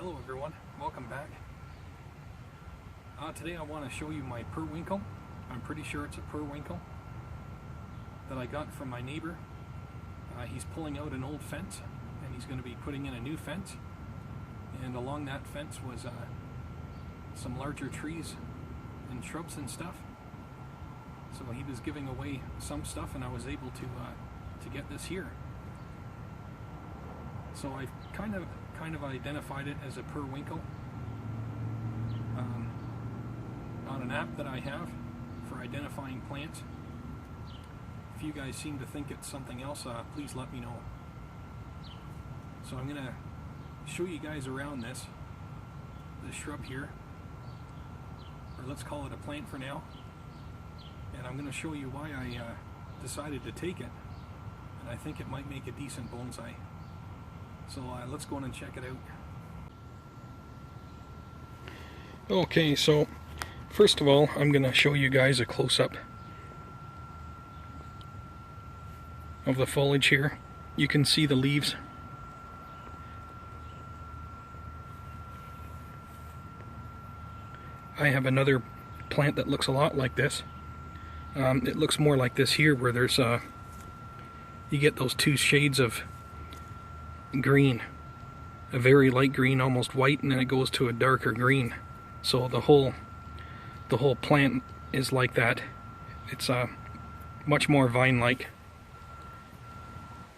Hello everyone, welcome back. Today I want to show you my periwinkle. I'm pretty sure it's a periwinkle that I got from my neighbor. He's pulling out an old fence and he's going to be putting in a new fence, and along that fence was some larger trees and shrubs and stuff. So he was giving away some stuff and I was able to get this here. So I've kind of identified it as a periwinkle on an app that I have for identifying plants. If you guys seem to think it's something else, please let me know. So I'm going to show you guys around this shrub here, or let's call it a plant for now, and I'm going to show you why I decided to take it, and I think it might make a decent bonsai. So let's go in and check it out. Okay, so first of all, I'm going to show you guys a close-up of the foliage here. You can see the leaves. I have another plant that looks a lot like this. It looks more like this here, where there's you get those two shades of green, a very light green, almost white, and then it goes to a darker green. So the whole plant is like that. It's much more vine-like.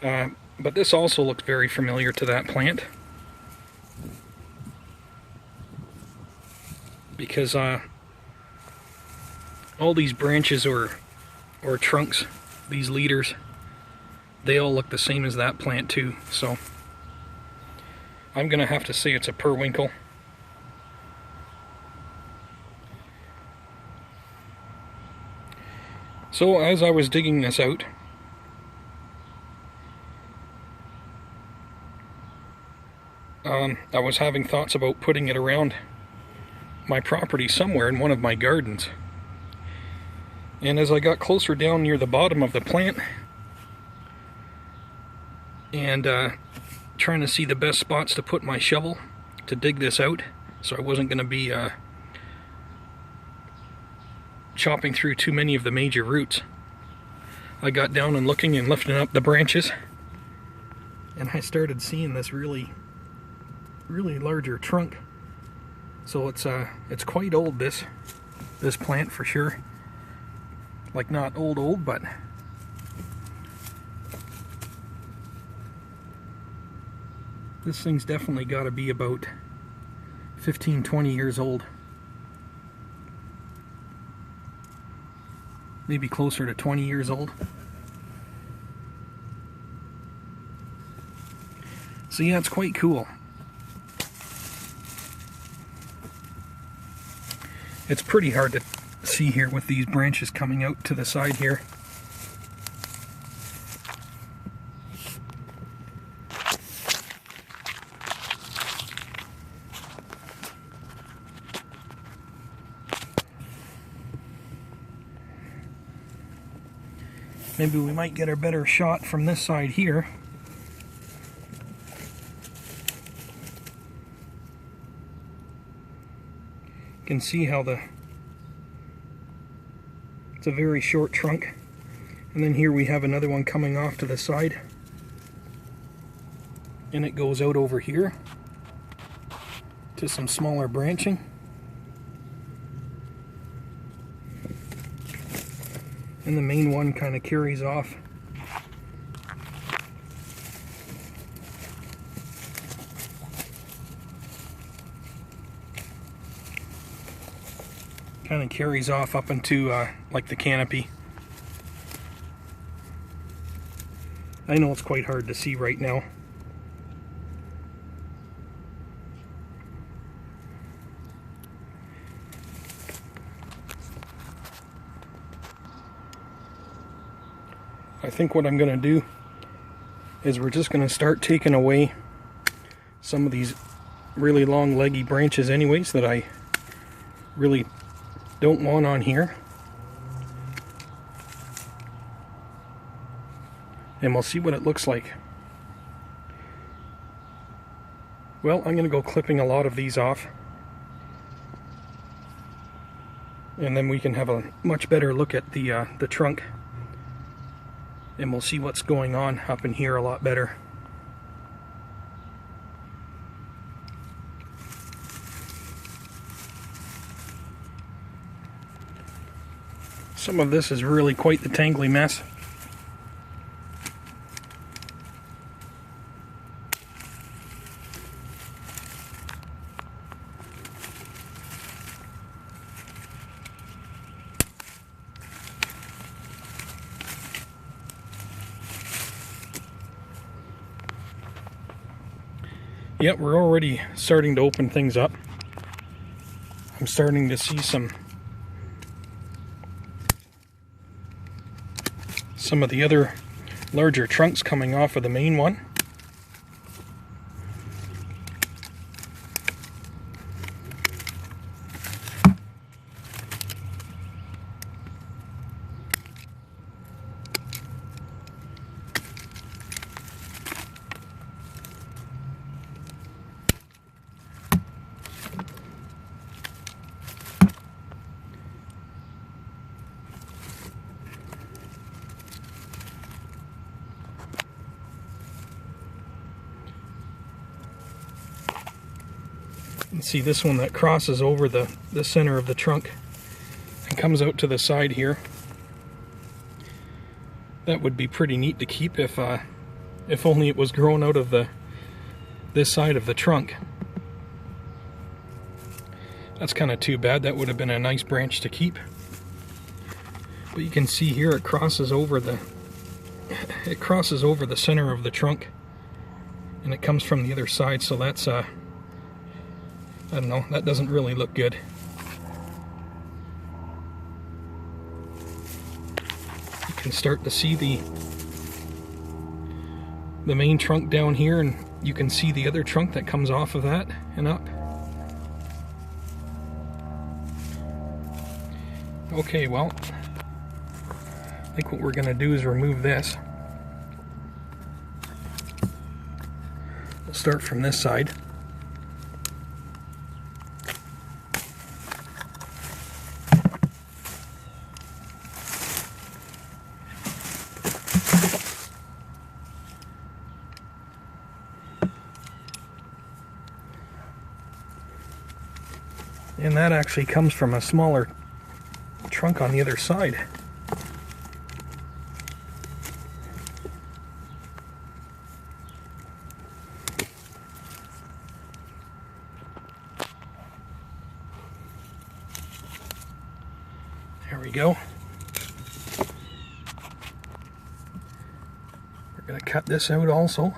But this also looks very familiar to that plant, because all these branches or trunks, these leaders, they all look the same as that plant too. So I'm gonna have to say it's a periwinkle. So as I was digging this out, I was having thoughts about putting it around my property somewhere in one of my gardens. And as I got closer down near the bottom of the plant and trying to see the best spots to put my shovel to dig this out, so I wasn't going to be chopping through too many of the major roots, I got down and looking and lifting up the branches, and I started seeing this really larger trunk. So it's quite old, this plant for sure. Like, not old, but this thing's definitely got to be about 15-20 years old. Maybe closer to 20 years old. So yeah, it's quite cool. It's pretty hard to see here with these branches coming out to the side here. Maybe we might get a better shot from this side here. You can see how it's a very short trunk, and then here we have another one coming off to the side, and it goes out over here to some smaller branching. And the main one kind of carries off. Kind of carries off up into like the canopy. I know it's quite hard to see right now. I think what I'm going to do is we're just going to start taking away some of these really long leggy branches anyways that I really don't want on here. And we'll see what it looks like. Well, I'm going to go clipping a lot of these off. And then we can have a much better look at the trunk. And we'll see what's going on up in here a lot better. Some of this is really quite the tangly mess. Yep, we're already starting to open things up. I'm starting to see some of the other larger trunks coming off of the main one. And see this one that crosses over the center of the trunk and comes out to the side here. That would be pretty neat to keep if only it was grown out of this side of the trunk. That's kind of too bad. That would have been a nice branch to keep. But you can see here it crosses over the center of the trunk, and it comes from the other side. So that's I don't know, that doesn't really look good. You can start to see the main trunk down here, and you can see the other trunk that comes off of that and up. Okay, well, I think what we're going to do is remove this. We'll start from this side. And that actually comes from a smaller trunk on the other side. There we go. We're going to cut this out also.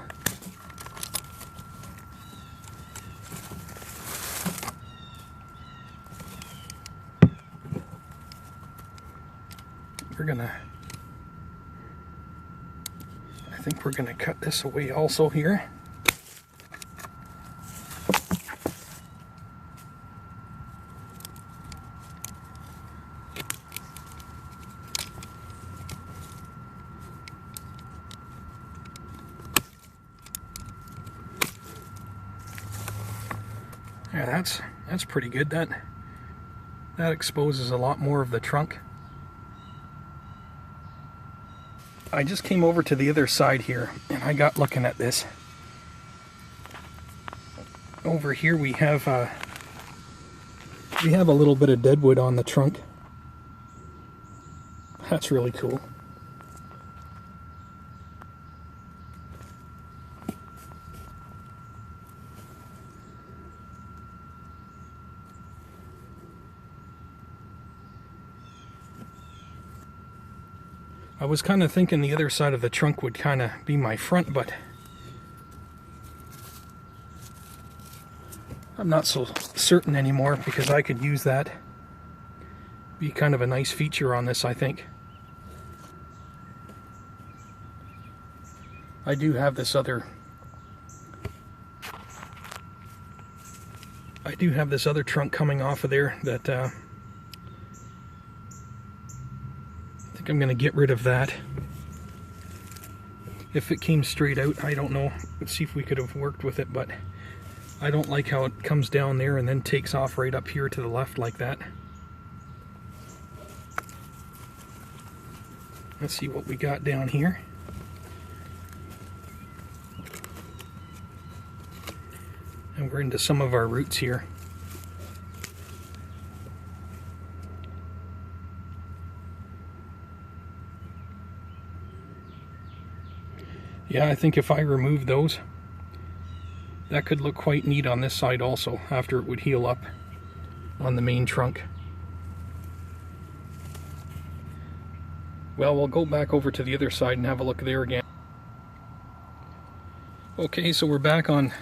I think we're gonna cut this away also here. Yeah, that's pretty good. That exposes a lot more of the trunk. I just came over to the other side here and I got looking at this. Over here we have a little bit of deadwood on the trunk. That's really cool. I was kind of thinking the other side of the trunk would kind of be my front, but I'm not so certain anymore because I could use that. Be kind of a nice feature on this, I think. I do have this other trunk coming off of there that I think I'm going to get rid of that. If it came straight out, I don't know. Let's see if we could have worked with it, but I don't like how it comes down there and then takes off right up here to the left like that. Let's see what we got down here. And we're into some of our roots here. Yeah, I think if I remove those, that could look quite neat on this side also, after it would heal up on the main trunk. Well, we'll go back over to the other side and have a look there again. Okay, so we're back on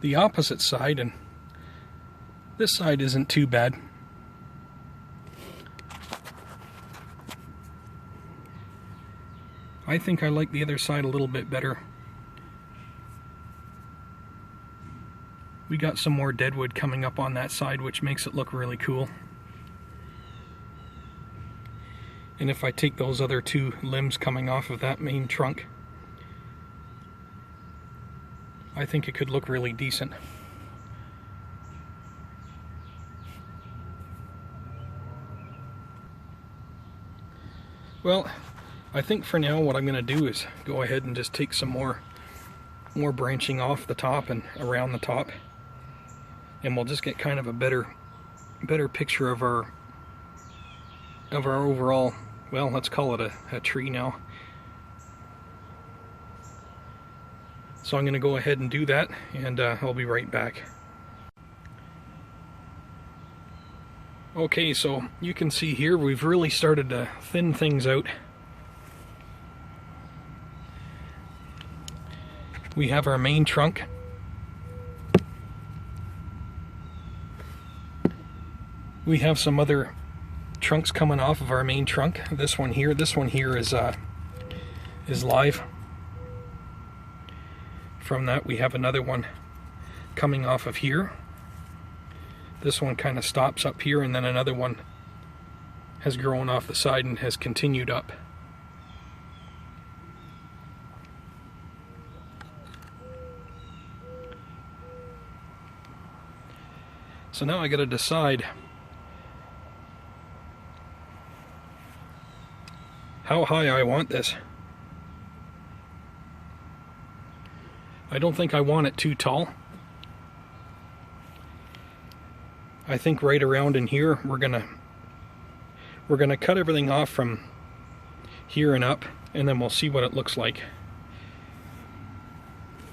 the opposite side, and this side isn't too bad. I think I like the other side a little bit better. We got some more deadwood coming up on that side, which makes it look really cool. And if I take those other two limbs coming off of that main trunk, I think it could look really decent. Well, I think for now what I'm going to do is go ahead and just take some more branching off the top and around the top, and we'll just get kind of a better picture of our overall, well, let's call it a tree now. So I'm going to go ahead and do that, and I'll be right back. Okay, so you can see here we've really started to thin things out. We have our main trunk. We have some other trunks coming off of our main trunk. This one here is live. From that we have another one coming off of here. This one kind of stops up here, and then another one has grown off the side and has continued up. So now I got to decide how high I want this. I don't think I want it too tall. I think right around in here we're gonna cut everything off from here and up, and then we'll see what it looks like.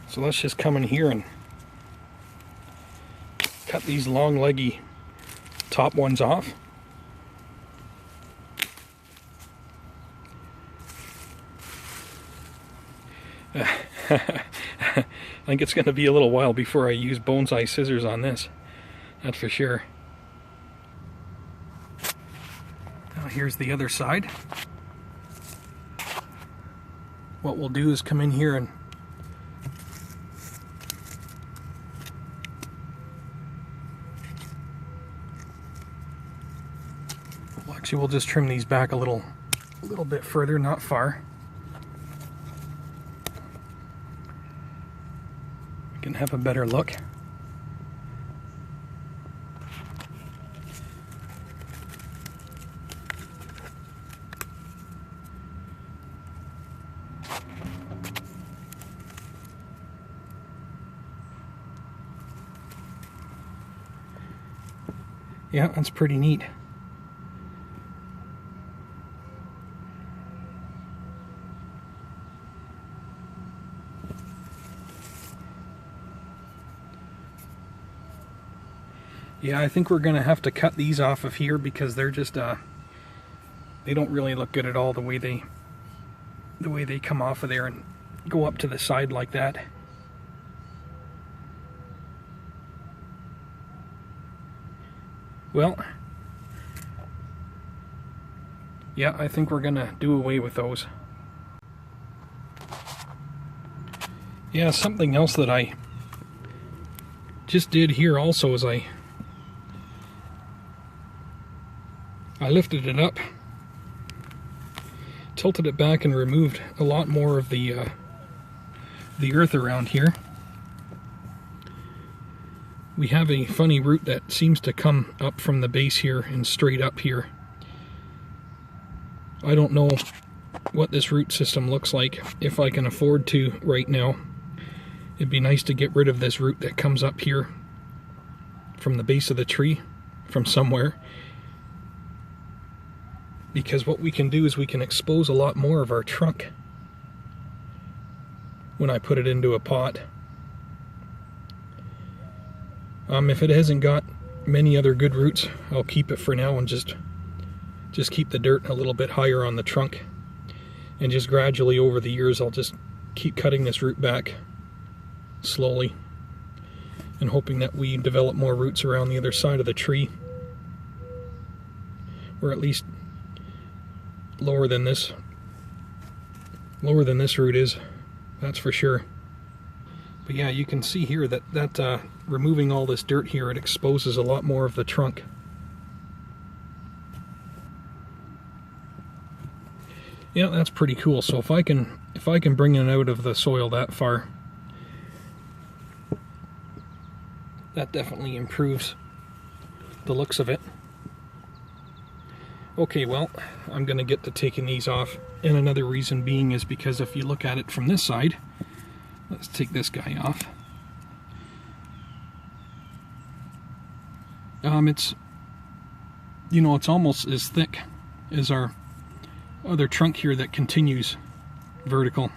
So let's just come in here and cut these long leggy top ones off. I think it's going to be a little while before I use bonsai scissors on this, that's for sure. Now here's the other side. What we'll do is come in here and we'll just trim these back a little bit further, not far. We can have a better look. Yeah, that's pretty neat. Yeah, I think we're going to have to cut these off of here because they're just, they don't really look good at all the way they come off of there and go up to the side like that. Well, yeah, I think we're going to do away with those. Yeah, something else that I just did here also is I lifted it up, tilted it back, and removed a lot more of the earth around here. We have a funny root that seems to come up from the base here and straight up here. I don't know what this root system looks like, if I can afford to right now. It'd be nice to get rid of this root that comes up here from the base of the tree, from somewhere. Because what we can do is we can expose a lot more of our trunk when I put it into a pot. If it hasn't got many other good roots, I'll keep it for now and just keep the dirt a little bit higher on the trunk. And just gradually over the years I'll just keep cutting this root back slowly and hoping that we develop more roots around the other side of the tree, or at least lower than this root is, that's for sure. But yeah, you can see here that removing all this dirt here, it exposes a lot more of the trunk. Yeah, that's pretty cool. So if I can bring it out of the soil that far, that definitely improves the looks of it. Okay, well, I'm going to get to taking these off, and another reason being is because if you look at it from this side, let's take this guy off. It's, you know, it's almost as thick as our other trunk here that continues vertical.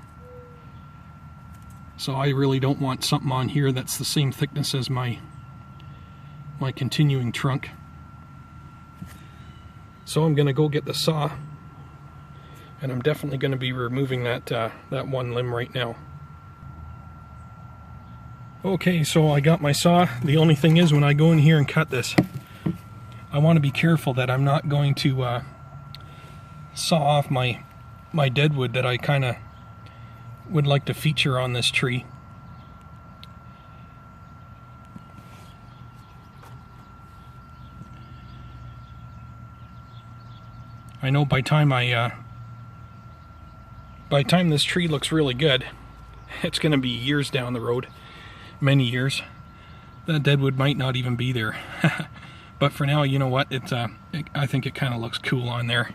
So I really don't want something on here that's the same thickness as my continuing trunk. So I'm going to go get the saw, and I'm definitely going to be removing that one limb right now. Okay, so I got my saw. The only thing is, when I go in here and cut this, I want to be careful that I'm not going to saw off my deadwood that I kind of would like to feature on this tree. I know by time this tree looks really good, it's going to be years down the road, many years. That deadwood might not even be there. But for now, you know what? I think it kind of looks cool on there.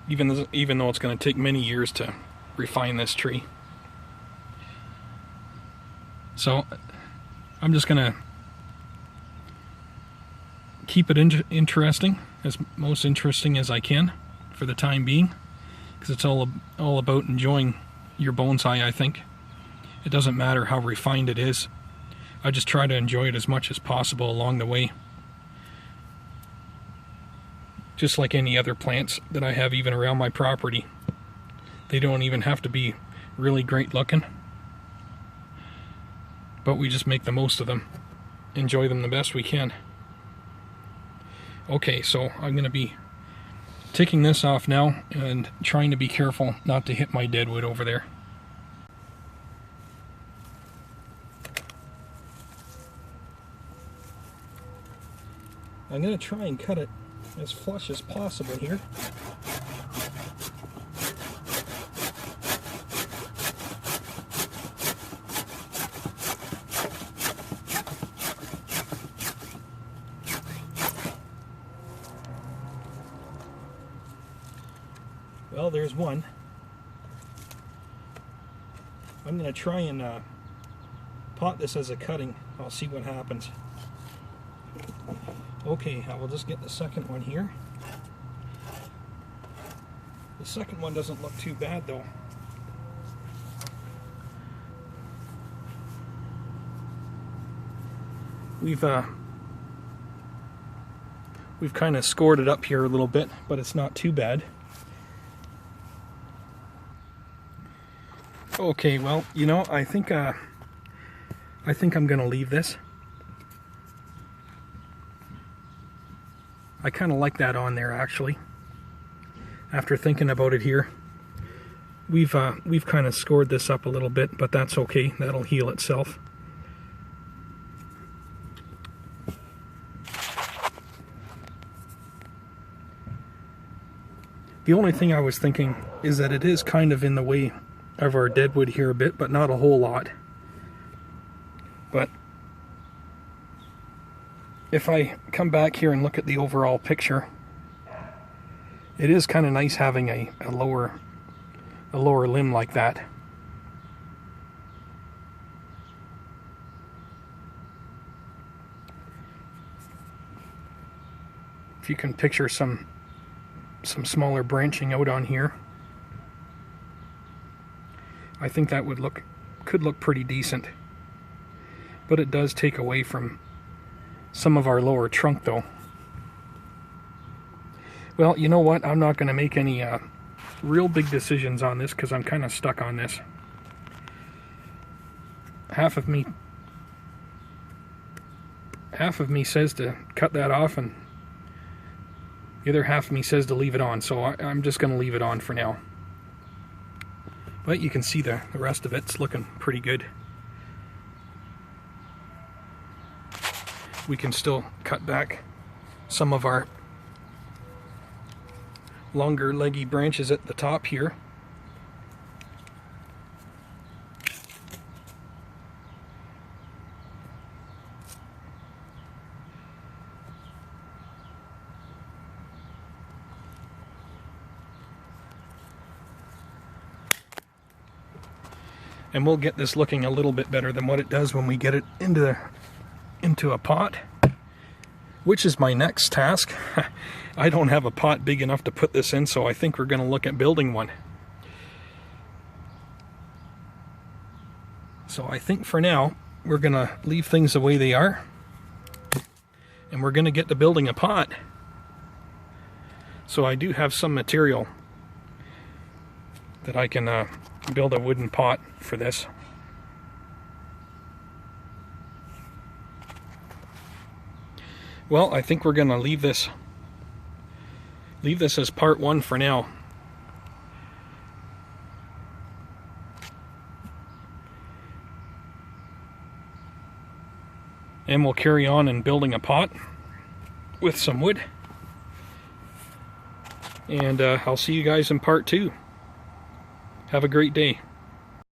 Even though it's going to take many years to refine this tree. So I'm just going to keep it interesting, as most interesting as I can for the time being, because it's all about enjoying your bonsai. I think it doesn't matter how refined it is. I just try to enjoy it as much as possible along the way, just like any other plants that I have even around my property. They don't even have to be really great looking, but we just make the most of them, enjoy them the best we can. Okay, so I'm going to be taking this off now and trying to be careful not to hit my deadwood over there. I'm going to try and cut it as flush as possible here. Well, there's one. I'm going to try and pot this as a cutting. I'll see what happens. Okay, I will just get the second one here. The second one doesn't look too bad though. We've kind of scored it up here a little bit, but it's not too bad. Okay, well, you know, I think I'm going to leave this. I kind of like that on there, actually. After thinking about it here, we've kind of scored this up a little bit, but that's okay. That'll heal itself. The only thing I was thinking is that it is kind of in the way of our deadwood here a bit, but not a whole lot. But if I come back here and look at the overall picture, it is kind of nice having a lower limb like that. If you can picture some smaller branching out on here, I think that could look pretty decent. But it does take away from some of our lower trunk though. Well, you know what? I'm not going to make any real big decisions on this because I'm kind of stuck on this. Half of me says to cut that off, and the other half of me says to leave it on. So I'm just going to leave it on for now. But you can see the rest of it's looking pretty good. We can still cut back some of our longer leggy branches at the top here. And we'll get this looking a little bit better than what it does when we get it into a pot, which is my next task. I don't have a pot big enough to put this in, so I think we're going to look at building one. So I think for now we're going to leave things the way they are, and we're going to get to building a pot. So I do have some material that I can build a wooden pot for this. Well, I think we're going to leave this as part one for now. And we'll carry on in building a pot with some wood. And I'll see you guys in part two. Have a great day.